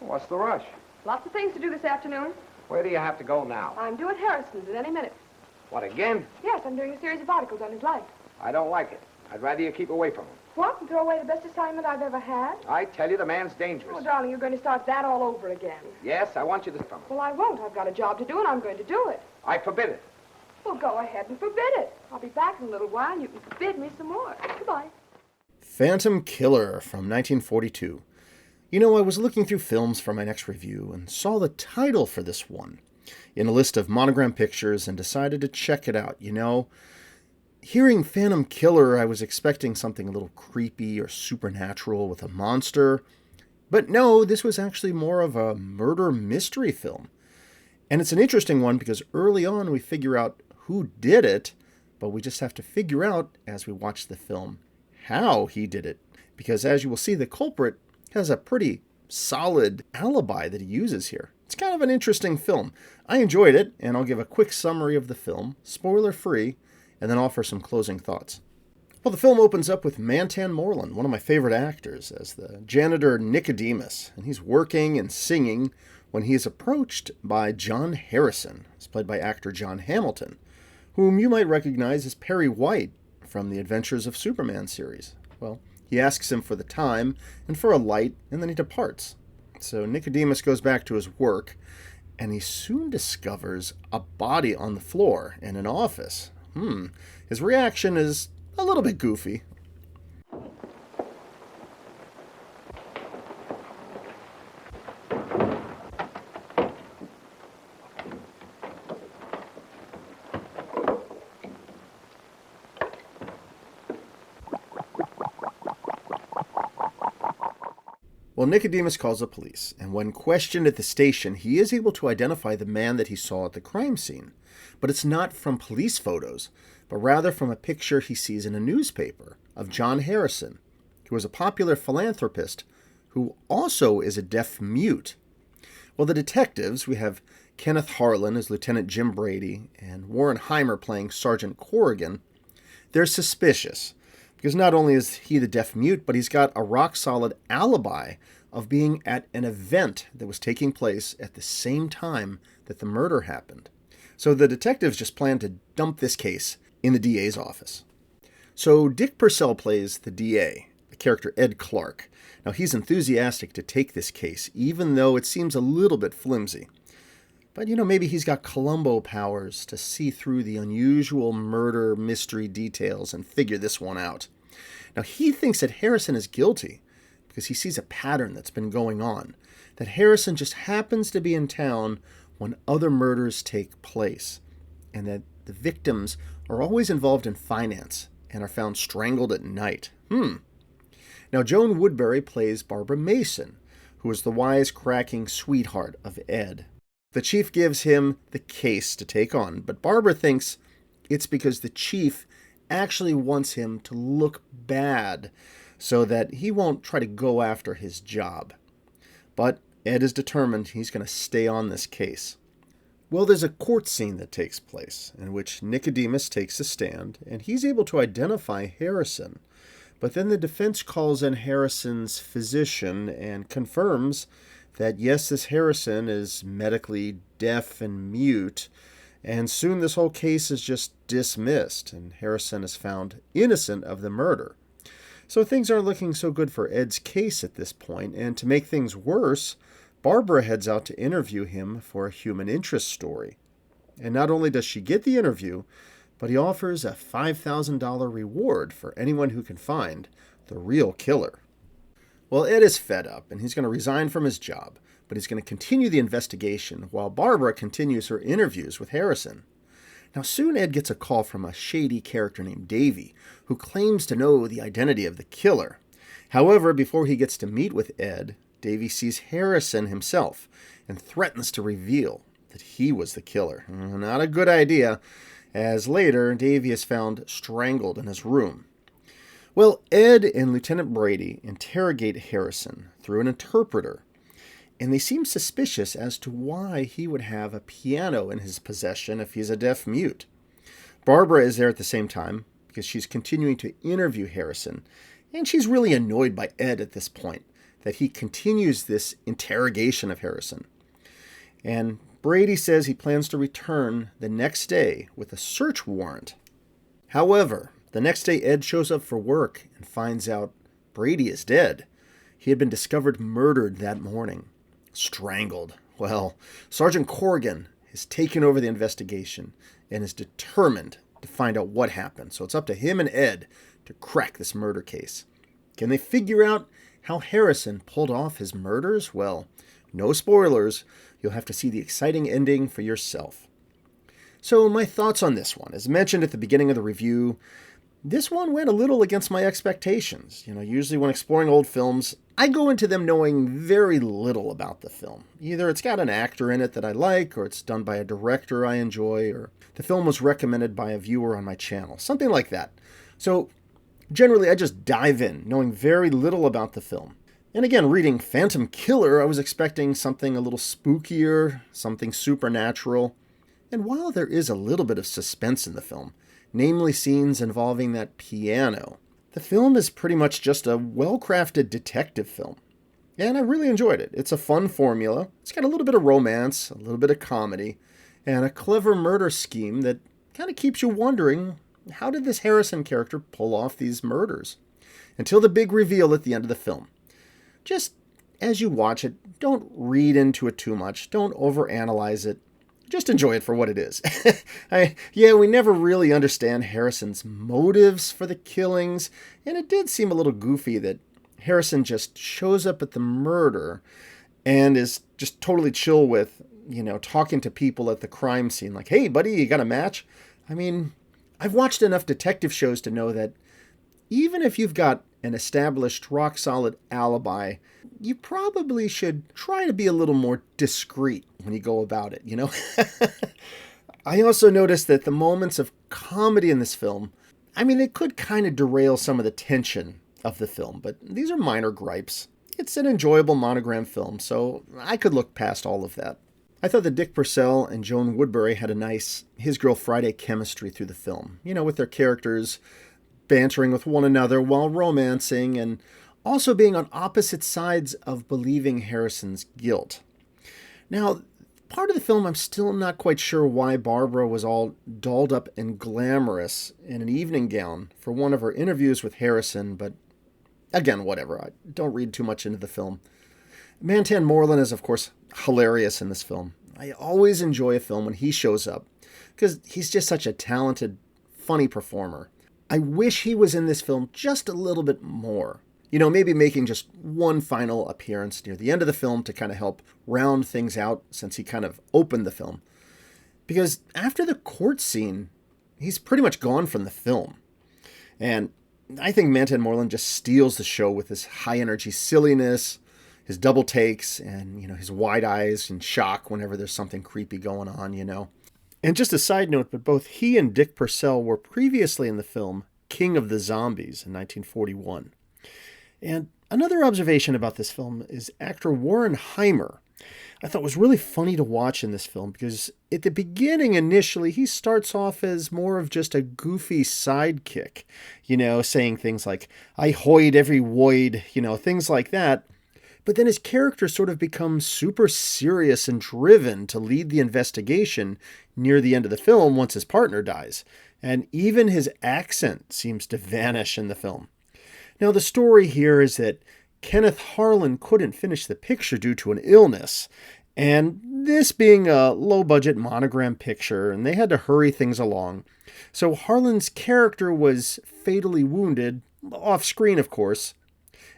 What's the rush? Lots of things to do this afternoon. Where do you have to go now? I'm due at Harrison's at any minute. What, again? Yes, I'm doing a series of articles on his life. I don't like it. I'd rather you keep away from him. What? And throw away the best assignment I've ever had? I tell you, the man's dangerous. Oh, darling, you're going to start that all over again. Yes, I want you to from him. Well, I won't. I've got a job to do, and I'm going to do it. I forbid it. Well, go ahead and forbid it. I'll be back in a little while, and you can forbid me some more. Goodbye. Phantom Killer from 1942. You know, I was looking through films for my next review and saw the title for this one in a list of Monogram pictures and decided to check it out. You know, hearing Phantom Killer, I was expecting something a little creepy or supernatural with a monster. But no, this was actually more of a murder mystery film. And it's an interesting one because early on we figure out who did it, but we just have to figure out as we watch the film how he did it. Because as you will see, the culprit has a pretty solid alibi that he uses here. It's kind of an interesting film. I enjoyed it, and I'll give a quick summary of the film, spoiler-free, and then offer some closing thoughts. Well, the film opens up with Mantan Moreland, one of my favorite actors, as the janitor Nicodemus, and he's working and singing when he is approached by John Harrison. He's played by actor John Hamilton, whom you might recognize as Perry White from the Adventures of Superman series. Well, he asks him for the time and for a light, and then he departs. So Nicodemus goes back to his work, and he soon discovers a body on the floor in an office. His reaction is a little bit goofy. Well, Nicodemus calls the police, and when questioned at the station, he is able to identify the man that he saw at the crime scene. But it's not from police photos, but rather from a picture he sees in a newspaper of John Harrison, who was a popular philanthropist who also is a deaf mute. Well, the detectives, we have Kenneth Harlan as Lieutenant Jim Brady and Warren Heimer playing Sergeant Corrigan. They're suspicious, because not only is he the deaf mute, but he's got a rock-solid alibi of being at an event that was taking place at the same time that the murder happened. So the detectives just plan to dump this case in the DA's office. So Dick Purcell plays the DA, the character Ed Clark. Now he's enthusiastic to take this case, even though it seems a little bit flimsy. But, you know, maybe he's got Columbo powers to see through the unusual murder mystery details and figure this one out. Now, he thinks that Harrison is guilty because he sees a pattern that's been going on, that Harrison just happens to be in town when other murders take place, and that the victims are always involved in finance and are found strangled at night. Now, Joan Woodbury plays Barbara Mason, who is the wisecracking sweetheart of Ed. The chief gives him the case to take on, but Barbara thinks it's because the chief actually wants him to look bad so that he won't try to go after his job. But Ed is determined he's going to stay on this case. Well, there's a court scene that takes place in which Nicodemus takes a stand, and he's able to identify Harrison. But then the defense calls in Harrison's physician and confirms that yes, this Harrison is medically deaf and mute, and soon this whole case is just dismissed, and Harrison is found innocent of the murder. So things aren't looking so good for Ed's case at this point, and to make things worse, Barbara heads out to interview him for a human interest story. And not only does she get the interview, but he offers a $5,000 reward for anyone who can find the real killer. Well, Ed is fed up, and he's going to resign from his job, but he's going to continue the investigation while Barbara continues her interviews with Harrison. Now, soon Ed gets a call from a shady character named Davy, who claims to know the identity of the killer. However, before he gets to meet with Ed, Davy sees Harrison himself and threatens to reveal that he was the killer. Not a good idea, as later Davy is found strangled in his room. Well, Ed and Lieutenant Brady interrogate Harrison through an interpreter, and they seem suspicious as to why he would have a piano in his possession if he's a deaf mute. Barbara is there at the same time because she's continuing to interview Harrison, and she's really annoyed by Ed at this point, that he continues this interrogation of Harrison. And Brady says he plans to return the next day with a search warrant. However, the next day Ed shows up for work and finds out Brady is dead. He had been discovered murdered that morning. Strangled. Well, Sergeant Corrigan has taken over the investigation and is determined to find out what happened. So it's up to him and Ed to crack this murder case. Can they figure out how Harrison pulled off his murders? Well, no spoilers. You'll have to see the exciting ending for yourself. So my thoughts on this one. As mentioned at the beginning of the review, this one went a little against my expectations. Usually when exploring old films, I go into them knowing very little about the film. Either it's got an actor in it that I like, or it's done by a director I enjoy, or the film was recommended by a viewer on my channel. Something like that. So generally I just dive in, knowing very little about the film. And again, reading Phantom Killer, I was expecting something a little spookier, something supernatural. And while there is a little bit of suspense in the film, namely scenes involving that piano, the film is pretty much just a well-crafted detective film. And I really enjoyed it. It's a fun formula. It's got a little bit of romance, a little bit of comedy, and a clever murder scheme that kind of keeps you wondering, how did this Harrison character pull off these murders? Until the big reveal at the end of the film. Just as you watch it, don't read into it too much. Don't overanalyze it. Just enjoy it for what it is. We never really understand Harrison's motives for the killings, and it did seem a little goofy that Harrison just shows up at the murder and is just totally chill with, talking to people at the crime scene. Like, hey, buddy, you got a match? I mean, I've watched enough detective shows to know that even if you've got an established rock-solid alibi, you probably should try to be a little more discreet when you go about it, I also noticed that the moments of comedy in this film, it could kind of derail some of the tension of the film, but these are minor gripes. It's an enjoyable Monogram film, so I could look past all of that. I thought that Dick Purcell and Joan Woodbury had a nice His Girl Friday chemistry through the film, with their characters bantering with one another while romancing and also being on opposite sides of believing Harrison's guilt. Now, part of the film I'm still not quite sure why Barbara was all dolled up and glamorous in an evening gown for one of her interviews with Harrison, but again, whatever. I don't read too much into the film. Mantan Moreland is, of course, hilarious in this film. I always enjoy a film when he shows up because he's just such a talented, funny performer. I wish he was in this film just a little bit more. Maybe making just one final appearance near the end of the film to kind of help round things out since he kind of opened the film. Because after the court scene, he's pretty much gone from the film. And I think Mantan Moreland just steals the show with his high-energy silliness, his double takes, and, his wide eyes and shock whenever there's something creepy going on, And just a side note, but both he and Dick Purcell were previously in the film King of the Zombies in 1941. And another observation about this film is actor Warren Heimer. I thought was really funny to watch in this film because at the beginning, initially, he starts off as more of just a goofy sidekick, saying things like, I hoid every void, things like that. But then his character sort of becomes super serious and driven to lead the investigation near the end of the film once his partner dies. And even his accent seems to vanish in the film. Now, the story here is that Kenneth Harlan couldn't finish the picture due to an illness. And this being a low-budget Monogram picture, and they had to hurry things along. So Harlan's character was fatally wounded, off-screen, of course.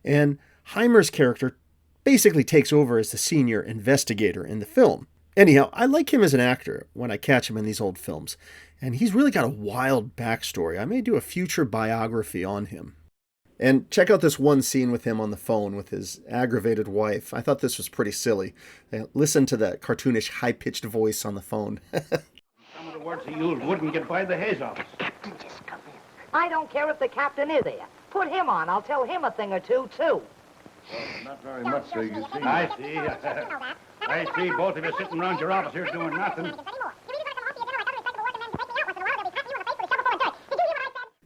And Heimer's character basically takes over as the senior investigator in the film. Anyhow, I like him as an actor when I catch him in these old films. And he's really got a wild backstory. I may do a future biography on him. And check out this one scene with him on the phone with his aggravated wife. I thought this was pretty silly. Listen to that cartoonish, high-pitched voice on the phone. Some of the words he used wouldn't get by the Hayes office. Just come in. I don't care if the captain is there. Put him on. I'll tell him a thing or two, too. Well, not very much, so you see. I see. I see both of you sitting around your office here doing nothing.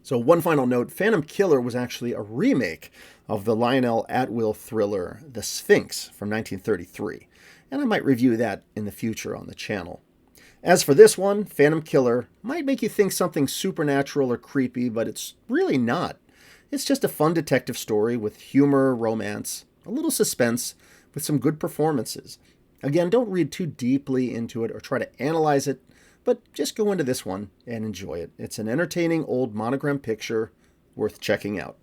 So one final note, Phantom Killer was actually a remake of the Lionel Atwill thriller The Sphinx from 1933, and I might review that in the future on the channel. As for this one, Phantom Killer might make you think something supernatural or creepy, but it's really not. It's just a fun detective story with humor, romance, a little suspense, with some good performances. Again, don't read too deeply into it or try to analyze it, but just go into this one and enjoy it. It's an entertaining old Monogram picture worth checking out.